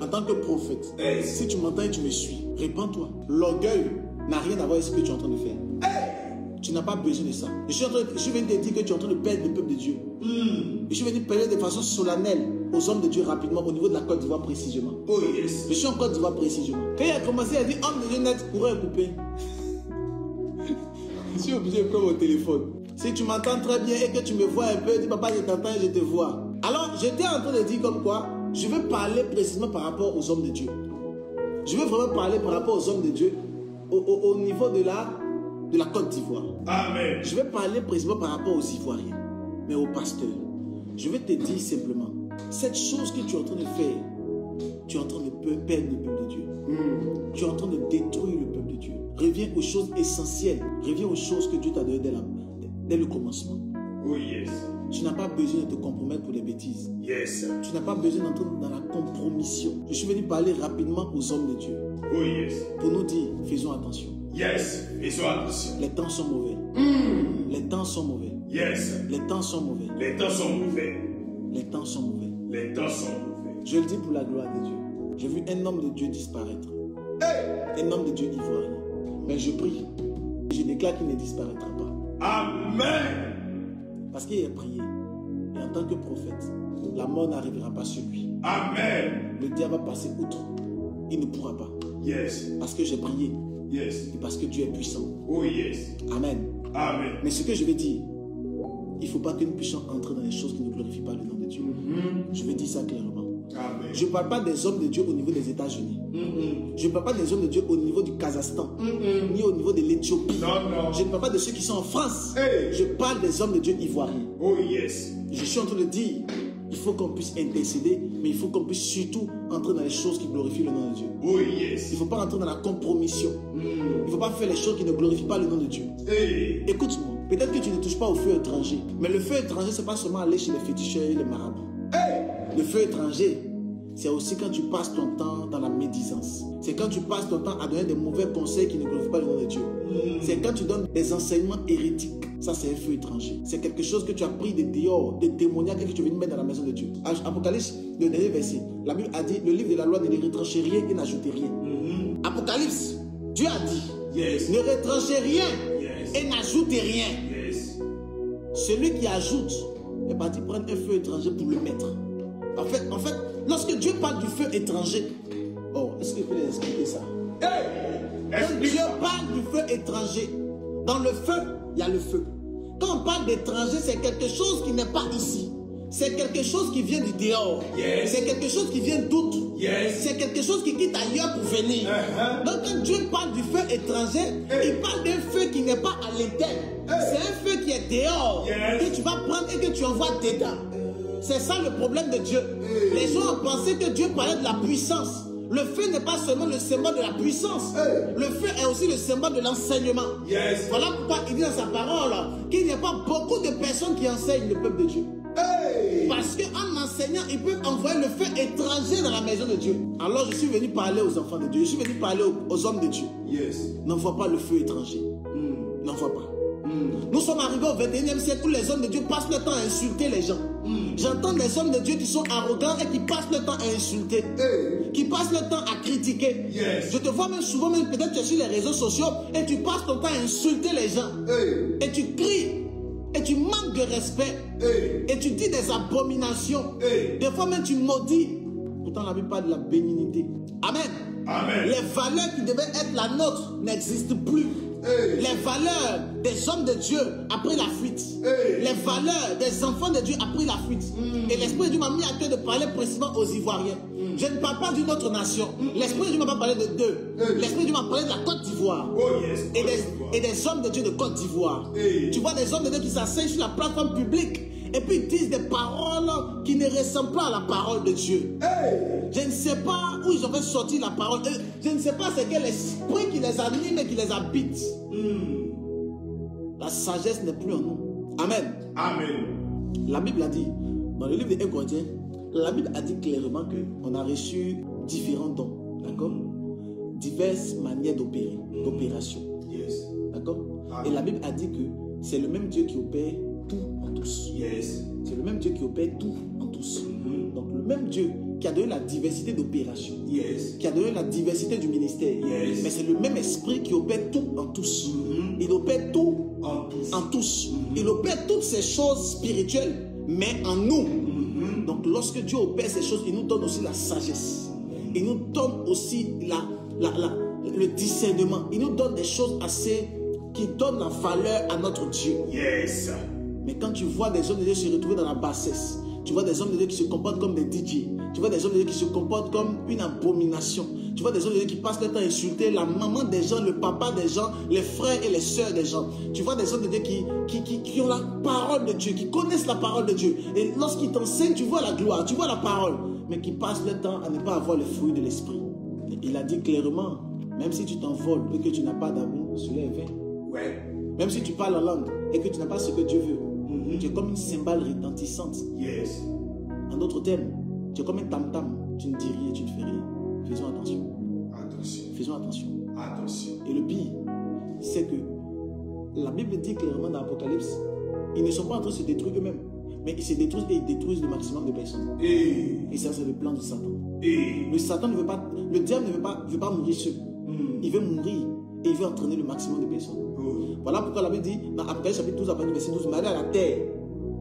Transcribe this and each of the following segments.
en tant que prophète, si tu m'entends et tu me suis, répands-toi. L'orgueil n'a rien à voir avec ce que tu es en train de faire. Tu n'as pas besoin de ça. Je suis venu te dire que tu es en train de perdre le peuple de Dieu. Je suis venu parler de façon solennelle aux hommes de Dieu rapidement au niveau de la Côte d'Ivoire précisément. Oh yes. Je suis en Côte d'Ivoire précisément. Quand il a commencé à dire homme de Dieu net, courant coupé. Je suis obligé de prendre mon téléphone. Si tu m'entends très bien et que tu me vois un peu, dis papa je t'entends et je te vois. Alors j'étais en train de dire comme quoi, je veux parler précisément par rapport aux hommes de Dieu. Je veux vraiment parler par rapport aux hommes de Dieu au niveau de la Côte d'Ivoire. Amen. Je vais parler précisément par rapport aux Ivoiriens, mais aux pasteurs. Je vais te dire simplement, cette chose que tu es en train de faire, tu es en train de perdre le peuple de Dieu. Tu es en train de détruire le peuple de Dieu. Reviens aux choses essentielles. Reviens aux choses que Dieu t'a données dès le commencement. Oh yes. Tu n'as pas besoin de te compromettre pour des bêtises. Yes. Tu n'as pas besoin d'entrer dans la compromission. Je suis venu parler rapidement aux hommes de Dieu. Oh yes. Pour nous dire, faisons attention. Yes, faisons attention. Les temps sont mauvais. Les temps sont mauvais. Yes. Les temps sont mauvais. Les temps sont mauvais. Les temps sont mauvais. Les temps sont mauvais. Je le dis pour la gloire de Dieu. J'ai vu un homme de Dieu disparaître. Un homme de Dieu ivoirien. Mais je prie. Je déclare qu'il ne disparaîtra pas. Amen. Parce qu'il a prié. Et en tant que prophète, la mort n'arrivera pas sur lui. Amen. Le diable va passer outre. Il ne pourra pas. Yes. Parce que j'ai prié. Yes. Et parce que Dieu est puissant. Oh yes. Amen. Amen. Mais ce que je vais dire, il ne faut pas que nous puissions entrer dans les choses qui ne glorifient pas le nom de Dieu. Je vais dire ça clairement. Amen. Je ne parle pas des hommes de Dieu au niveau des États-Unis. Je ne parle pas des hommes de Dieu au niveau du Kazakhstan, ni au niveau de l'Éthiopie. Je ne parle pas de ceux qui sont en France. Je parle des hommes de Dieu ivoiriens. Oh yes. Je suis en train de dire, il faut qu'on puisse intercéder, mais il faut qu'on puisse surtout entrer dans les choses qui glorifient le nom de Dieu. Oh yes. Il ne faut pas entrer dans la compromission. Il ne faut pas faire les choses qui ne glorifient pas le nom de Dieu. Écoute-moi, peut-être que tu ne touches pas au feu étranger, mais le feu étranger, ce n'est pas seulement aller chez les féticheurs et les marabouts. Le feu étranger, c'est aussi quand tu passes ton temps dans la médisance. C'est quand tu passes ton temps à donner des mauvais conseils qui ne glorifient pas le nom de Dieu. C'est quand tu donnes des enseignements hérétiques. Ça, c'est un feu étranger. C'est quelque chose que tu as pris de dehors, de démoniaque que tu veux mettre dans la maison de Dieu. Apocalypse, le dernier verset. La Bible a dit, le livre de la loi ne retranchait rien et n'ajoutait rien. Apocalypse, Dieu a dit, ne retranchez rien et n'ajoutez rien. Celui qui ajoute est parti prendre un feu étranger pour le mettre. En fait, lorsque Dieu parle du feu étranger, est-ce que je peux les expliquer ça? Quand Dieu parle du feu étranger, dans le feu, il y a le feu. Quand on parle d'étranger, c'est quelque chose qui n'est pas ici. C'est quelque chose qui vient du dehors. C'est quelque chose qui vient d'autre. C'est quelque chose qui quitte ailleurs pour venir. Donc quand Dieu parle du feu étranger, il parle d'un feu qui n'est pas à l'interne. C'est un feu qui est dehors, que tu vas prendre et que tu envoies dedans. C'est ça le problème de Dieu. Les gens ont pensé que Dieu parlait de la puissance. Le feu n'est pas seulement le symbole de la puissance. Le feu est aussi le symbole de l'enseignement. Voilà pourquoi il dit dans sa parole qu'il n'y a pas beaucoup de personnes qui enseignent le peuple de Dieu. Parce qu'en enseignant, ils peuvent envoyer le feu étranger dans la maison de Dieu. Alors je suis venu parler aux enfants de Dieu. Je suis venu parler aux hommes de Dieu. N'envoie pas le feu étranger. N'envoie pas. Nous sommes arrivés au 21e siècle où les hommes de Dieu passent le temps à insulter les gens. J'entends des hommes de Dieu qui sont arrogants et qui passent le temps à insulter, qui passent le temps à critiquer. Je te vois même souvent, même peut-être sur les réseaux sociaux, et tu passes ton temps à insulter les gens. Et tu cries, et tu manques de respect, et tu dis des abominations. Des fois même tu maudis. Pourtant la Bible parle de la bénignité. Amen. Les valeurs qui devaient être la nôtre n'existent plus. Les valeurs des hommes de Dieu a pris la fuite. Les valeurs des enfants de Dieu a pris la fuite. Et l'Esprit de Dieu m'a mis à cœur de parler précisément aux Ivoiriens. Je ne parle pas d'une autre nation. L'Esprit de Dieu m'a pas parlé de deux. L'Esprit de Dieu m'a parlé de la Côte d'Ivoire. Et des hommes de Dieu de Côte d'Ivoire. Tu vois des hommes de Dieu qui s'asseyent sur la plateforme publique et puis ils disent des paroles qui ne ressemblent pas à la parole de Dieu. Je ne sais pas où ils ont fait sortir la parole. Je ne sais pas c'est quel esprit qui les anime et qui les habite. La sagesse n'est plus en nous. Amen. La Bible a dit, dans le livre des 1 Corinthiens, la Bible a dit clairement qu'on a reçu différents dons. D'accord? Diverses manières d'opération. D'accord? Et la Bible a dit que c'est le même Dieu qui opère tout en tous. C'est le même Dieu qui opère tout en tous. Donc le même Dieu qui a donné la diversité d'opérations, Yes. qui a donné la diversité du ministère. Yes. Mais c'est le même esprit qui opère tout en tous. Il opère tout En tous. en tous. Il opère toutes ces choses spirituelles, mais en nous. Donc lorsque Dieu opère ces choses, il nous donne aussi la sagesse. Il nous donne aussi le discernement. Il nous donne des choses assez qui donnent la valeur à notre Dieu. Yes. Mais quand tu vois des hommes de Dieu se retrouver dans la bassesse, tu vois des hommes de Dieu qui se comportent comme des DJ, tu vois des hommes de Dieu qui se comportent comme une abomination, tu vois des hommes de Dieu qui passent leur temps à insulter la maman des gens, le papa des gens, les frères et les sœurs des gens. Tu vois des hommes de Dieu qui ont la parole de Dieu, qui connaissent la parole de Dieu. Et lorsqu'ils t'enseignent, tu vois la gloire, tu vois la parole, mais qui passent leur temps à ne pas avoir le fruit de l'esprit. Il a dit clairement, même si tu t'envoles et que tu n'as pas d'amour, cela est vain. Ouais. Même si tu parles en langue et que tu n'as pas ce que Dieu veut, tu es comme une cymbale retentissante. Yes. En d'autres termes, tu es comme un tam-tam. Tu ne dis rien, tu ne fais rien. Faisons attention. Attention. Faisons attention. Attention. Et le pire, c'est que la Bible dit clairement dans l'Apocalypse, ils ne sont pas en train de se détruire eux-mêmes, mais ils se détruisent et ils détruisent le maximum de personnes. Et ça, c'est le plan de Satan. Le Satan ne veut pas, le diable ne veut pas mourir seul. Il veut mourir et il veut entraîner le maximum de personnes. Voilà pourquoi la Bible dit dans Apocalypse chapitre 12, verset 12, mais allez à la terre,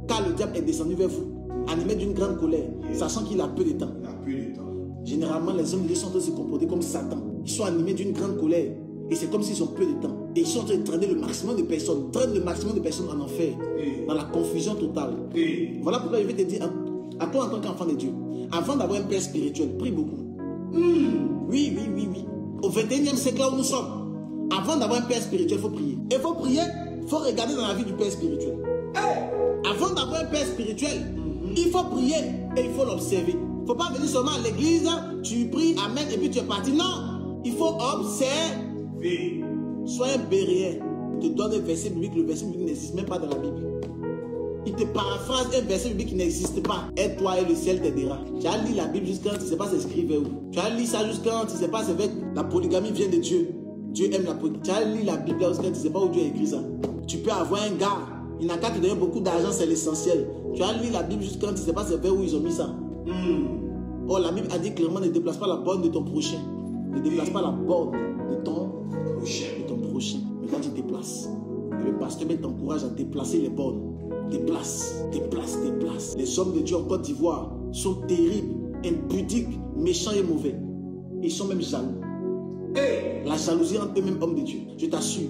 car le diable est descendu vers vous, animé d'une grande colère, sachant qu'il a peu de temps. Il a plus de temps. Généralement, les hommes de Dieu sont en train de se comporter comme Satan. Ils sont animés d'une grande colère. Et c'est comme s'ils ont peu de temps. Et ils sont en train de traîner le maximum de personnes, en enfer, dans la confusion totale. Voilà pourquoi je vais te dire, à toi en tant qu'enfant de Dieu, avant d'avoir un père spirituel, prie beaucoup. Oui. Au 21e siècle là où nous sommes, avant d'avoir un père spirituel, il faut prier. Et il faut prier, il faut regarder dans la vie du père spirituel. Avant d'avoir un père spirituel, il faut prier et il faut l'observer. Il ne faut pas venir seulement à l'église, tu pries, amen, et puis tu es parti. Non, il faut observer. Sois un béréen. Il te donne un verset biblique, le verset biblique n'existe même pas dans la Bible. Il te paraphrase un verset biblique qui n'existe pas. Et toi et le ciel t'aidera. Tu as lu la Bible jusqu'à quand tu ne sais pas s'écrire vers où. Tu as lu ça jusqu'à quand tu ne sais pas c'est vrai que la polygamie vient de Dieu. Dieu aime la polygamie. Tu as lu la Bible jusqu'à quand tu ne sais pas où Dieu a écrit ça. Tu peux avoir un gars, il n'a qu'à te donner beaucoup d'argent, c'est l'essentiel. Tu as lu la Bible jusqu'à quand tu ne sais pas c'est vers où ils ont mis ça. Oh, la Bible a dit clairement ne déplace pas la borne de ton prochain. Ne déplace pas la borne de ton prochain. Mais quand tu déplaces, et le pasteur t'encourage à déplacer les bornes. Déplace. Les hommes de Dieu en Côte d'Ivoire sont terribles, impudiques, méchants et mauvais. Ils sont même jaloux. La jalousie entre eux-mêmes hommes de Dieu. Je t'assure,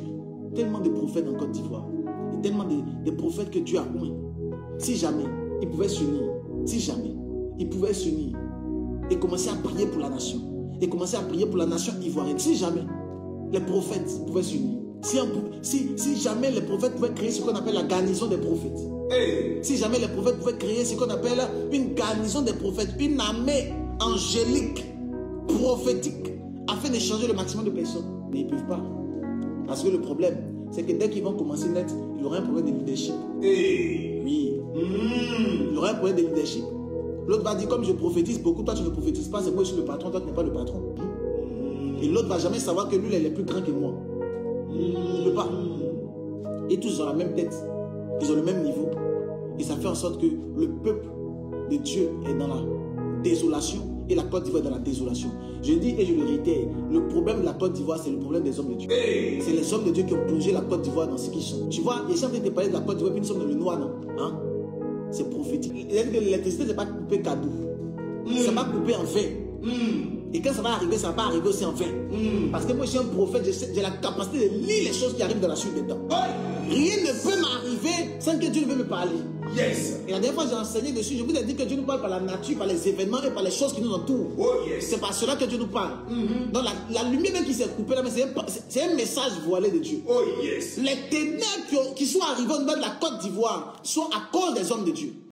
tellement de prophètes en Côte d'Ivoire. Et tellement de prophètes que Dieu a oint. Si jamais ils pouvaient s'unir, et commencer à prier pour la nation, et commencer à prier pour la nation ivoirienne, si jamais les prophètes pouvaient s'unir, si jamais les prophètes pouvaient créer ce qu'on appelle la garnison des prophètes, si jamais les prophètes pouvaient créer ce qu'on appelle une garnison des prophètes, une armée angélique, prophétique, afin de changer le maximum de personnes, mais ils ne peuvent pas. Parce que le problème, c'est que dès qu'ils vont commencer net, il y aura un problème de leadership. Oui. Il y aura un problème de leadership. L'autre va dire, comme je prophétise beaucoup, toi tu ne prophétises pas, c'est moi je suis le patron, toi tu n'es pas le patron. Et l'autre va jamais savoir que lui il est plus grand que moi. Il ne peut pas. Et tous ont la même tête. Ils ont le même niveau. Et ça fait en sorte que le peuple de Dieu est dans la désolation et la Côte d'Ivoire est dans la désolation. Je dis et je le réitère, le problème de la Côte d'Ivoire, c'est le problème des hommes de Dieu. C'est les hommes de Dieu qui ont plongé la Côte d'Ivoire dans ce qu'ils sont. Tu vois, les gens viennent te parler de la Côte d'Ivoire, puis nous sommes dans le noir, non? Hein? C'est prophétique. L'électricité, c'est pas coupé cadeau. C'est pas coupé en vain. Et quand ça va arriver aussi en vain. Parce que moi, je suis un prophète, j'ai la capacité de lire les choses qui arrivent dans la suite des temps. Rien ne peut m'arriver sans que Dieu ne veuille me parler. Et la dernière fois, j'ai enseigné dessus. Je vous ai dit que Dieu nous parle par la nature, par les événements et par les choses qui nous entourent. C'est par cela que Dieu nous parle. Donc la lumière même qui s'est coupée là, c'est un message voilé de Dieu. Les ténèbres qui sont arrivées au niveau de la Côte d'Ivoire sont à cause des hommes de Dieu.